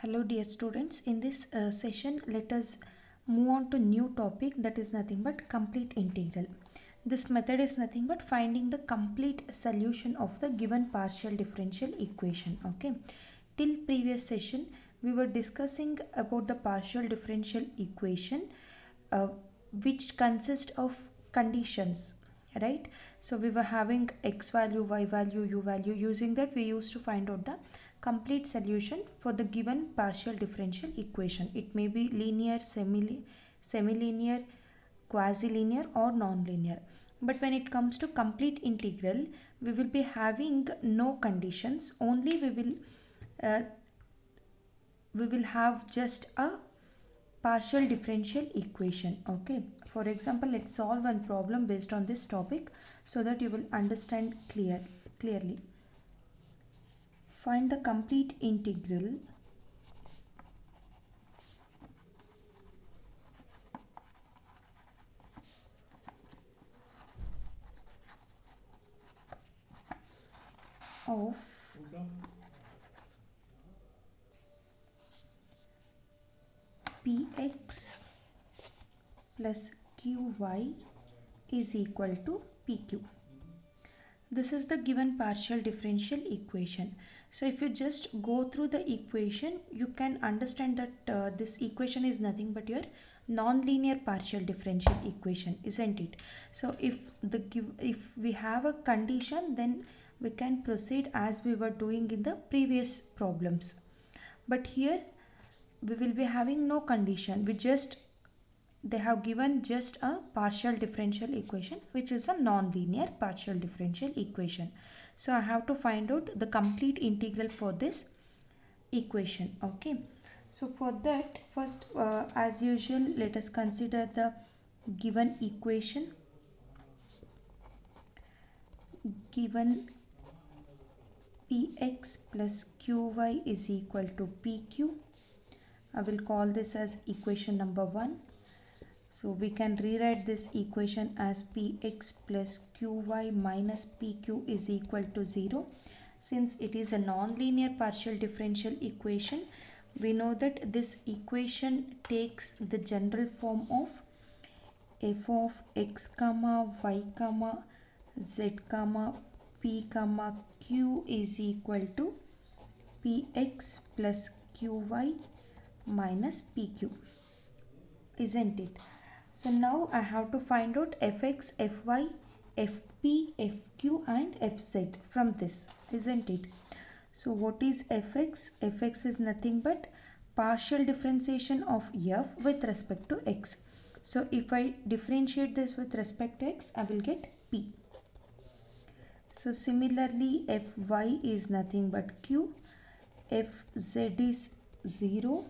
Hello dear students, in this session let us move on to new topic, that is nothing but complete integral. This method is nothing but finding the complete solution of the given partial differential equation. Okay, till previous session we were discussing about the partial differential equation, uh, which consists of conditions, right? So we were having x value, y value, u value. Using that we used to find out the complete solution for the given partial differential equation. It may be linear, semi-linear, quasi-linear or non-linear. But when it comes to complete integral, we will be having no conditions. Only uh, we will have just a partial differential equation. Okay, for example, let's solve one problem based on this topic so that you will understand clearly. Find the complete integral of px plus qy is equal to pq. This is the given partial differential equation. So if you just go through the equation, you can understand that this equation is nothing but your non-linear partial differential equation, isn't it? So if we have a condition, then we can proceed as we were doing in the previous problems. But here we will be having no condition. They have given just a partial differential equation, which is a non-linear partial differential equation. So I have to find out the complete integral for this equation. Okay, so for that, first as usual, let us consider the given equation. Given px plus qy is equal to pq, I will call this as equation number 1. So we can rewrite this equation as px plus qy minus pq is equal to 0. Since it is a non-linear partial differential equation, we know that this equation takes the general form of f of x comma y comma z comma p comma q is equal to px plus qy minus pq, isn't it? So now I have to find out fx, fy, fp, fq and fz from this, isn't it? So what is fx? Fx is nothing but partial differentiation of f with respect to x. So if I differentiate this with respect to x, I will get p. So similarly, fy is nothing but q, fz is 0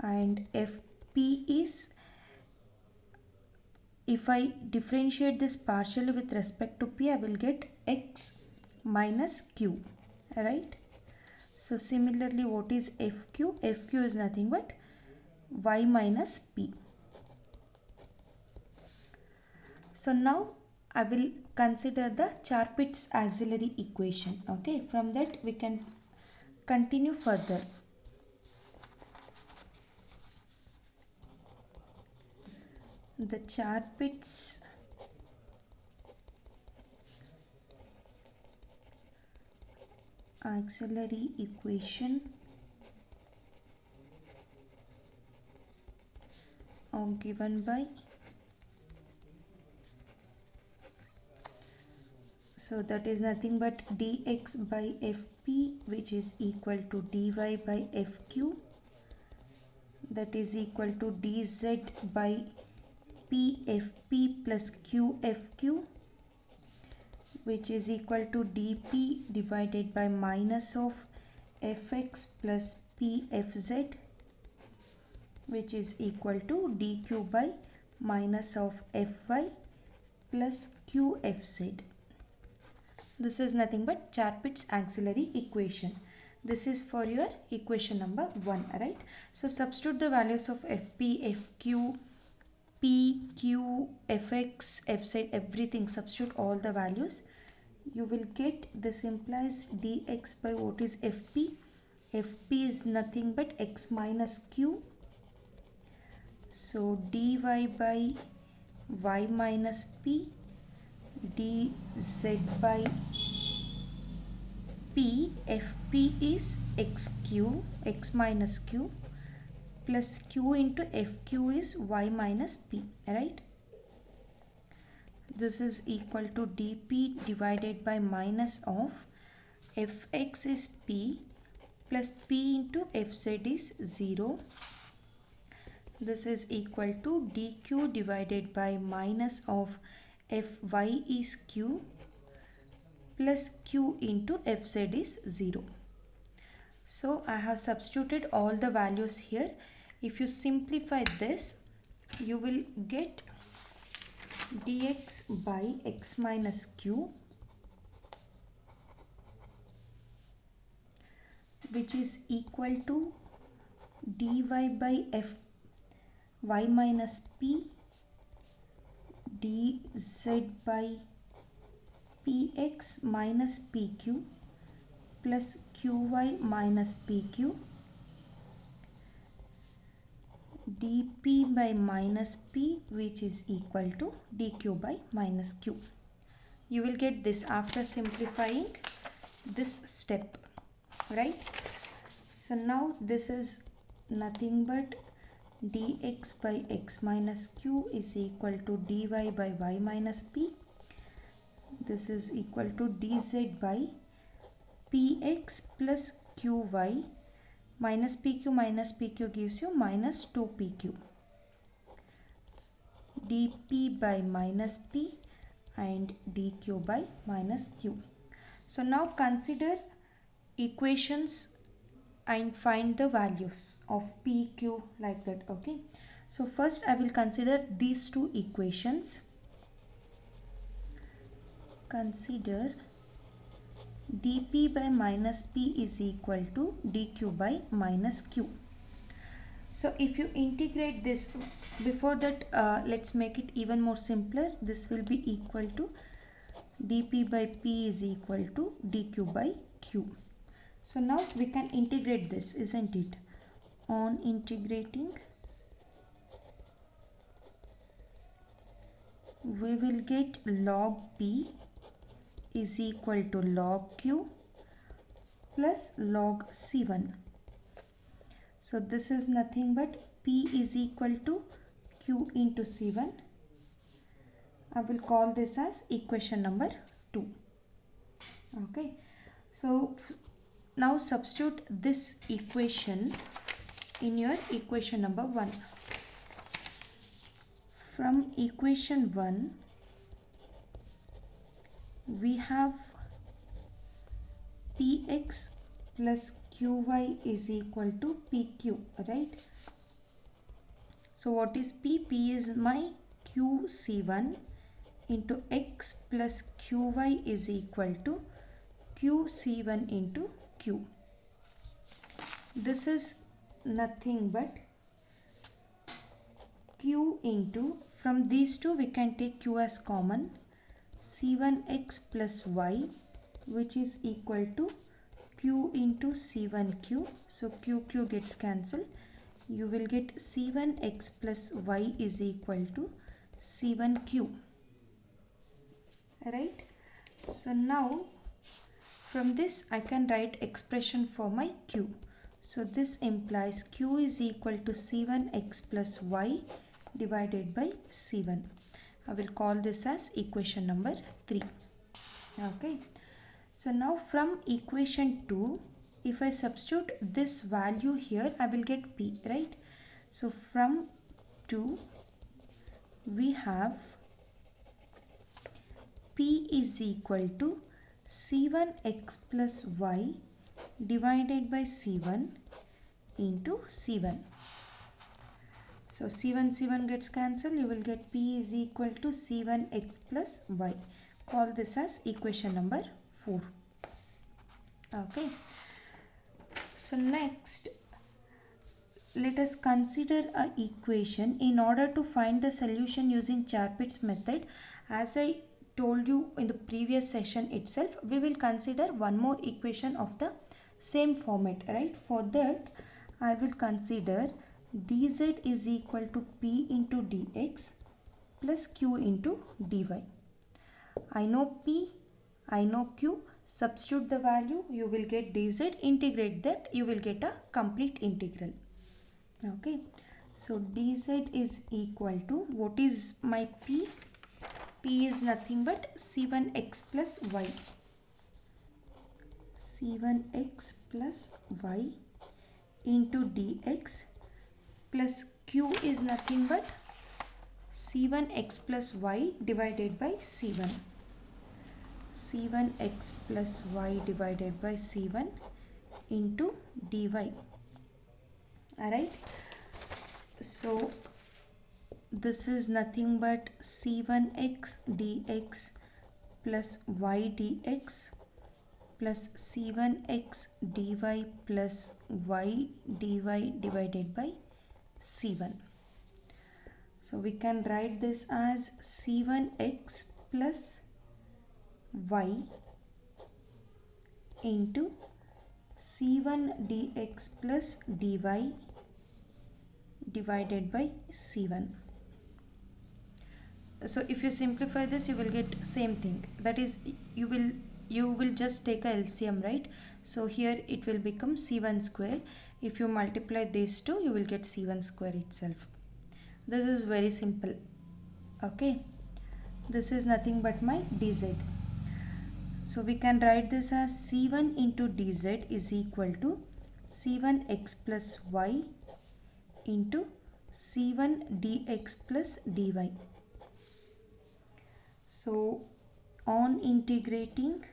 and fp is, if I differentiate this partially with respect to p, I will get x minus q, right? So similarly, what is fq? Fq is nothing but y minus p. So now I will consider the Charpit's auxiliary equation. Okay, from that we can continue further. The Charpit's auxiliary equation are given by, so that is nothing but dx by fp, which is equal to dy by fq, that is equal to dz by pfp plus qfq, which is equal to dp divided by minus of fx plus pfz, which is equal to dq by minus of fy plus qfz. This is nothing but Charpit's auxiliary equation. This is for your equation number 1, right? So substitute the values of fp, fq, p, q, fx, fz, everything. Substitute all the values. You will get, this implies dx by what is fp? Fp is nothing but x minus q. So dy by y minus p, dz by p, fp is xq, x minus q, plus q into fq is y minus p, right? This is equal to dp divided by minus of fx is p plus p into fz is 0. This is equal to dq divided by minus of fy is q plus q into fz is 0. So I have substituted all the values here. If you simplify this, you will get dx by x minus q, which is equal to dy by y minus p dz by px minus pq plus qy minus pq dp by minus p, which is equal to dq by minus q. You will get this after simplifying this step, right? So now this is nothing but dx by x minus q is equal to dy by y minus p. This is equal to dz by px plus qy minus pq gives you minus 2pq, dp by minus p and dq by minus q. So now consider equations and find the values of p, q like that. Okay, so first I will consider these two equations. Consider dp by minus p is equal to dq by minus q. So if you integrate this, before that let's make it even more simpler. This will be equal to dp by p is equal to dq by q. So now we can integrate this, isn't it? On integrating, we will get log p is equal to log q plus log c1. So this is nothing but p is equal to q into c1. I will call this as equation number 2. Okay, so now substitute this equation in your equation number 1. From equation 1, we have px plus qy is equal to pq, right? So what is p? P is my qc1 into x plus qy is equal to qc1 into q. This is nothing but q into, from these two we can take q as common, c1x plus y, which is equal to q into c1q. So q gets cancelled. You will get c1x plus y is equal to c1q, right? So now from this I can write expression for my q. So this implies q is equal to c1x plus y divided by c1. I will call this as equation number 3. Okay, so now from equation 2, if I substitute this value here, I will get p, right? So from 2 we have p is equal to c1x plus y divided by c1 into c1. So c1 gets cancelled. You will get p is equal to c1x plus y. Call this as equation number 4. Okay, so next let us consider an equation in order to find the solution using Chapit's method. As I told you in the previous session itself, we will consider one more equation of the same format, right? For that I will consider dz is equal to p into dx plus q into dy. I know p, I know q, substitute the value, you will get dz, integrate that, you will get a complete integral. Okay, so dz is equal to, what is my p? P is nothing but c1x plus y. c1x plus y into dx plus q is nothing but c1x plus y divided by c1. c1x plus y divided by c1 into dy. Alright, so this is nothing but c1x dx plus y dx plus c1x dy plus y dy divided by c1. So we can write this as c1x plus y into c1 dx plus dy divided by c1. So if you simplify this, you will get same thing, that is you will just take a LCM, right? So here it will become c1 square. If you multiply these two, you will get c1 square itself. This is very simple. Okay, this is nothing but my dz. So we can write this as c1 into dz is equal to c1x plus y into c1 dx plus dy. So on integrating,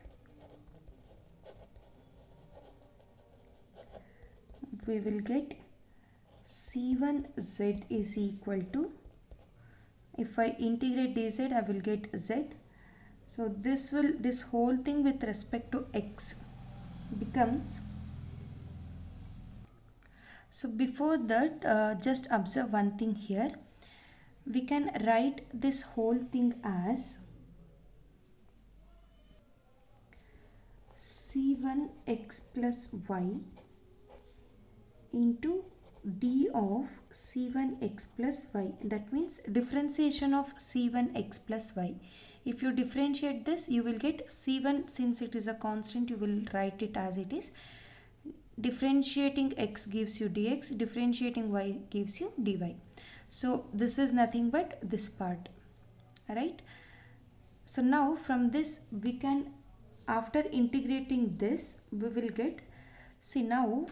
we will get c1z is equal to, if I integrate dz, I will get z. So this whole thing with respect to x becomes, so before that just observe one thing here. We can write this whole thing as c1x plus y into d of c1x plus y. That means differentiation of c1x plus y. If you differentiate this, you will get c1, since it is a constant, you will write it as it is. Differentiating x gives you dx, differentiating y gives you dy. So this is nothing but this part, right? So now from this we can, after integrating this, we will get, see now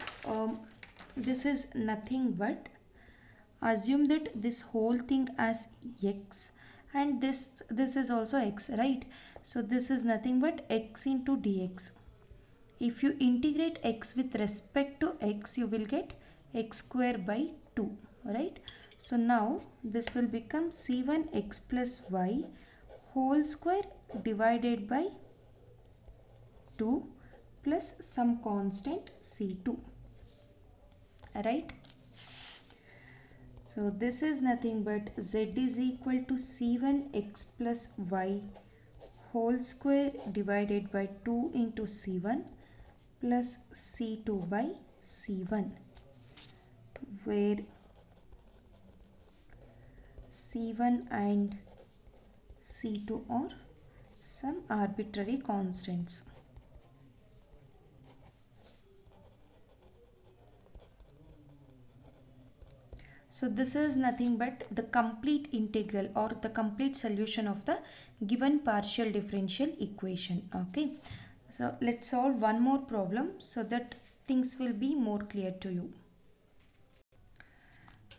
this is nothing but, assume that this whole thing as x, and this is also x, right? So this is nothing but x into dx. If you integrate x with respect to x, you will get x square by 2, right? So now this will become c1x plus y whole square divided by 2 plus some constant c2, right? So this is nothing but z is equal to c1x plus y whole square divided by 2 into c1 plus c2 by c1, where c1 and c2 are some arbitrary constants. So this is nothing but the complete integral or the complete solution of the given partial differential equation. Okay, so let's solve one more problem so that things will be more clear to you.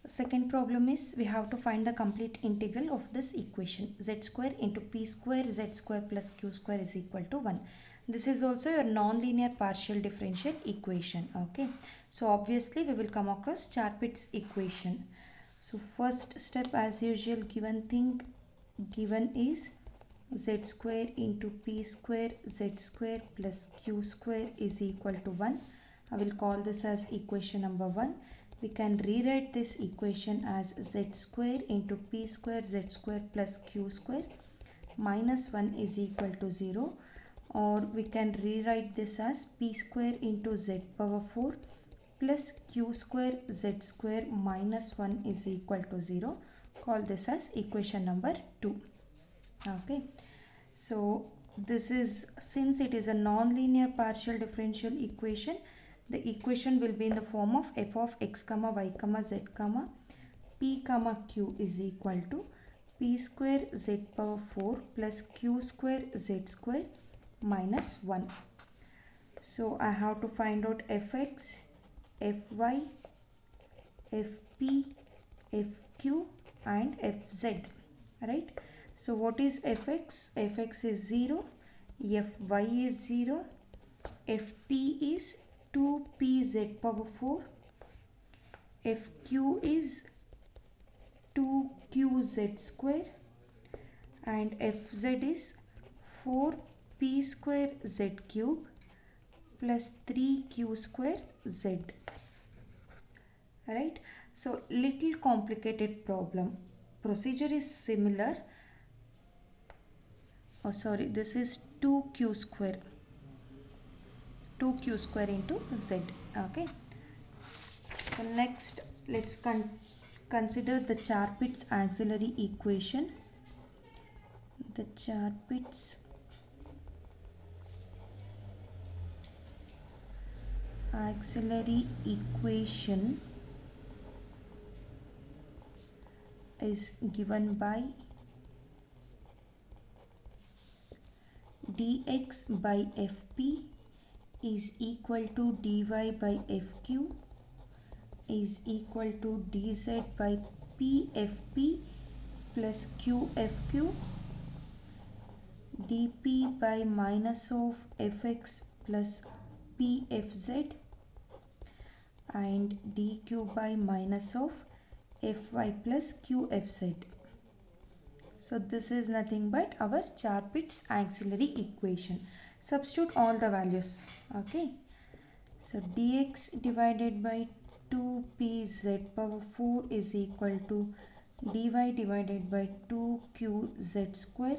Second problem is, we have to find the complete integral of this equation, z square into p square z square plus q square is equal to 1. This is also your non-linear partial differential equation. Okay, so obviously we will come across Charpit's equation. So first step, as usual, given thing given is z square into p square z square plus q square is equal to 1. I will call this as equation number 1. We can rewrite this equation as z square into p square z square plus q square minus 1 is equal to 0. or we can rewrite this as p square into z power 4 plus q square z square minus 1 is equal to 0. Call this as equation number 2. Okay, so this is, since it is a non-linear partial differential equation, the equation will be in the form of f of x comma y comma z comma p comma q is equal to p square z power 4 plus q square z square minus 1. So I have to find out fx, fy, fp, fq and fz, right? So what is fx? Fx is 0, fy is 0, fp is 2pz power 4, fq is 2qz square and fz is 4p square z cube plus 3q square z. Right? So little complicated problem. Procedure is similar. Oh sorry, this is 2q square. 2q square into z. Okay. So next let's consider the Chapit's auxiliary equation. The Chapit's auxiliary equation is given by dx by fp is equal to dy by fq is equal to dz by pfp plus qfq dp by minus of fx plus pfz and dq by minus of fy plus qfz. So this is nothing but our Chapit's auxiliary equation. Substitute all the values. Okay. So dx divided by 2pz power 4 is equal to dy divided by 2qz square,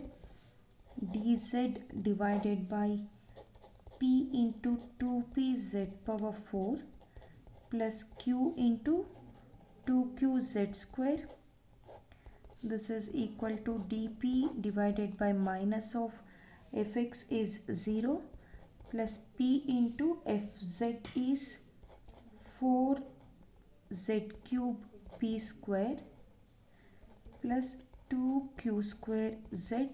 dz divided by p into 2pz power 4 plus q into 2qz square. This is equal to dp divided by minus of fx is 0 plus p into fz is 4z cube p square plus 2q square z,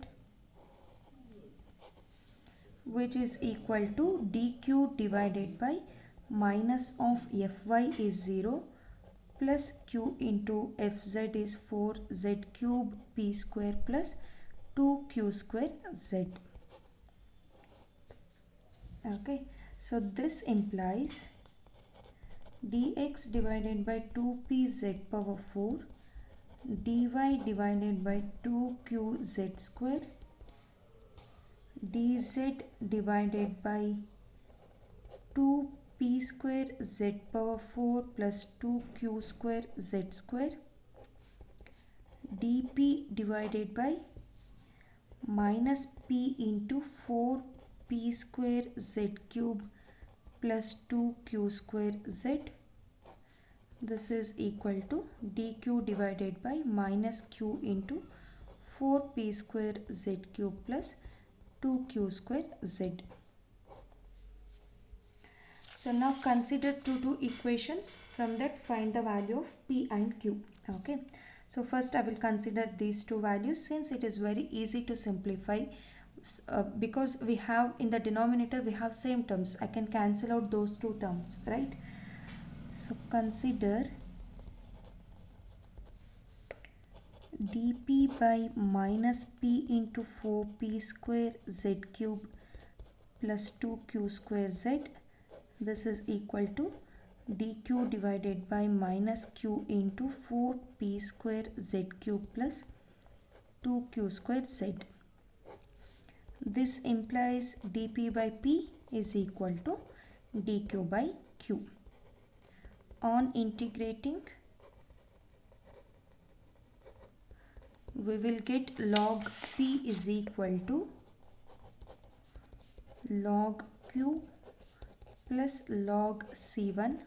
which is equal to dq divided by minus of fy is 0 plus q into fz is 4z cube p square plus 2q square z. Okay, so this implies dx divided by 2pz power 4 dy divided by 2qz square dz divided by 2p square z power 4 plus 2q square z square dp divided by minus p into 4p square z cube plus 2q square z. This is equal to dq divided by minus q into 4p square z cube plus 2q square z. So now consider two equations. From that find the value of p and q. Okay. So first I will consider these two values, since it is very easy to simplify because we have in the denominator we have same terms. I can cancel out those two terms, right? So consider dp by minus p into 4p square z cube plus 2q square z. This is equal to dq divided by minus q into 4p square z cube plus 2q square z. This implies dp by p is equal to dq by q. On integrating, we will get log p is equal to log q plus log c1.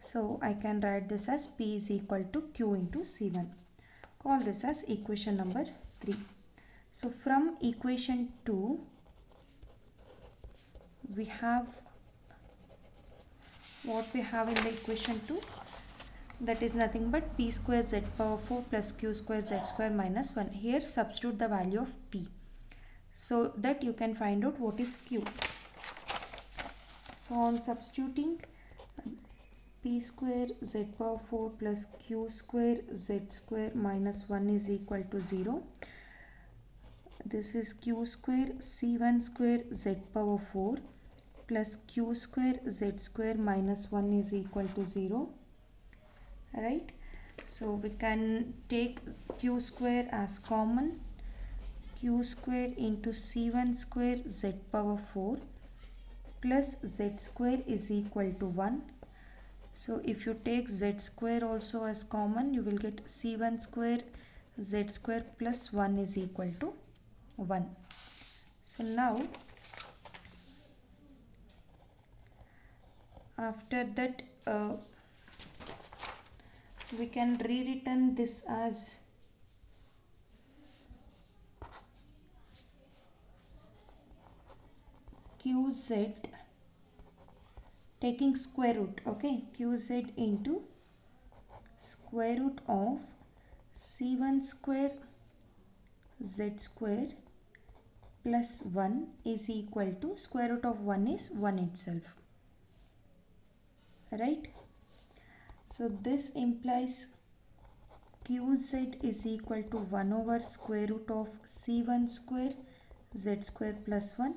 So I can write this as p is equal to q into c1. Call this as equation number 3. So from equation 2, we have what we have in the equation 2, that is nothing but p square z power 4 plus q square z square minus 1. Here substitute the value of p so that you can find out what is q. So on substituting, p square z power 4 plus q square z square minus 1 is equal to 0. This is q square c1 square z power 4 plus q square z square minus 1 is equal to 0. Right? So we can take q square as common. Q square into c1 square z power 4 plus z square is equal to 1. So if you take z square also as common, you will get c1 square z square plus 1 is equal to 1. So now after that we can rewritten this as qz taking square root, okay, qz into square root of c1 square z square plus 1 is equal to square root of 1 is 1 itself. Right? So this implies qz is equal to 1 over square root of c1 square z square plus 1,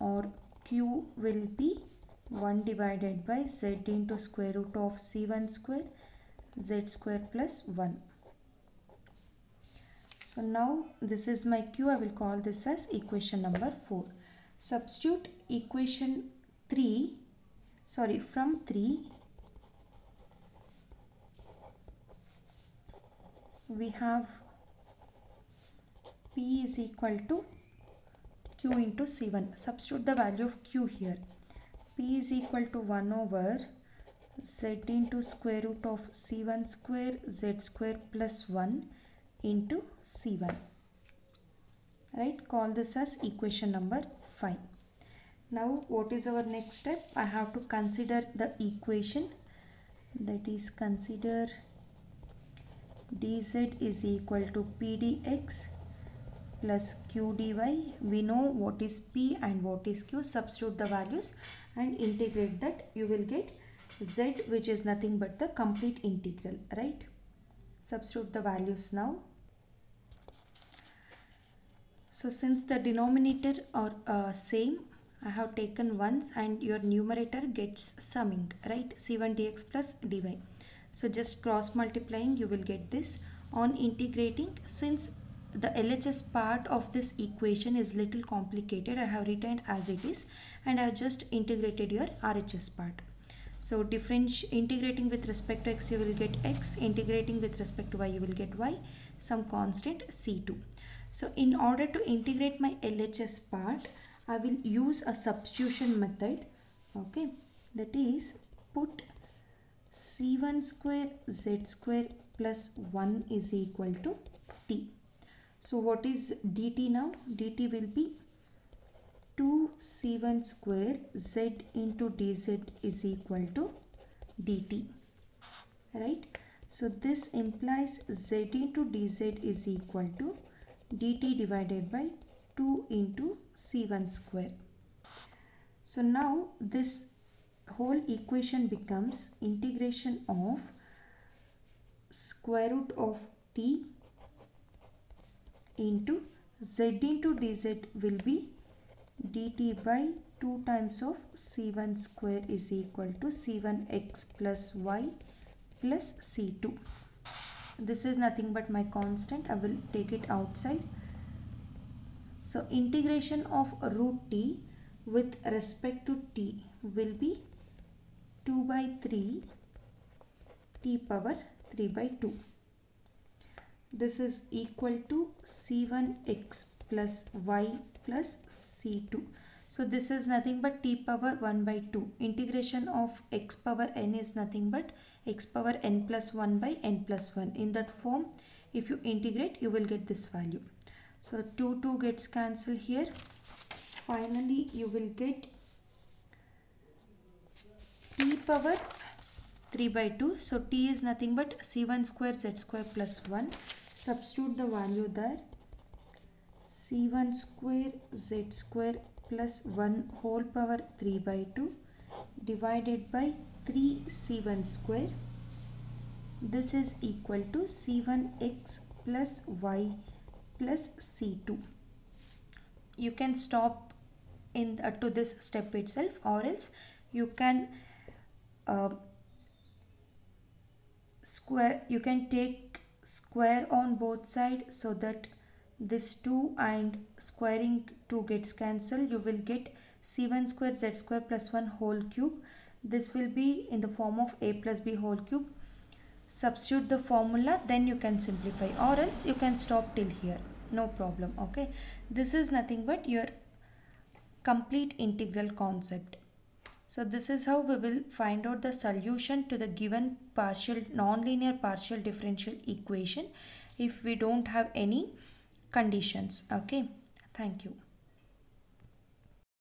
or q will be 1 divided by z into square root of c1 square z square plus 1. So now this is my q. I will call this as equation number 4. Substitute equation 3, from 3 we have p is equal to q into c1. Substitute the value of q here. P is equal to 1 over z into square root of c1 square z square plus 1 into c1. Right? Call this as equation number 5. Now what is our next step? I have to consider the equation, that is consider dz is equal to p dx plus q dy. We know what is p and what is q. Substitute the values and integrate that. You will get z, which is nothing but the complete integral. Right? Substitute the values now. So since the denominator are same, I have taken ones and your numerator gets summing, right? c1 dx plus dy. So just cross multiplying, you will get this. On integrating, since the LHS part of this equation is little complicated, I have written as it is and I have just integrated your RHS part. So integrating with respect to x, you will get x. Integrating with respect to y, you will get y. Some constant c2. So in order to integrate my LHS part, I will use a substitution method. Okay, that is put c1 square z square plus 1 is equal to t. So what is dt now? dt will be 2c1 square z into dz is equal to dt. Right? So this implies z into dz is equal to dt divided by 2 into c1 square. So now this whole equation becomes integration of square root of t into z into dz will be dt by 2 times of c1 square is equal to c1x plus y plus c2. This is nothing but my constant. I will take it outside. So integration of root t with respect to t will be 2 by 3 t power 3 by 2. This is equal to c1x plus y plus c2. So this is nothing but t power 1 by 2. Integration of x power n is nothing but x power n plus 1 by n plus 1. In that form, if you integrate, you will get this value. So 2 gets cancelled here. Finally, you will get t power 3 by 2. So t is nothing but c1 square z square plus 1. Substitute the value there. c1 square z square plus 1 whole power 3 by 2 divided by 3c1 square. This is equal to c1x plus y plus c2. You can stop in to this step itself, or else you can take square on both sides, so that this 2 and squaring 2 gets cancelled. You will get c1 square z square plus 1 whole cube. This will be in the form of a plus b whole cube. Substitute the formula, then you can simplify, or else you can stop till here, no problem. Okay, this is nothing but your complete integral concept. So this is how we will find out the solution to the given nonlinear partial differential equation if we don't have any conditions. Okay, thank you.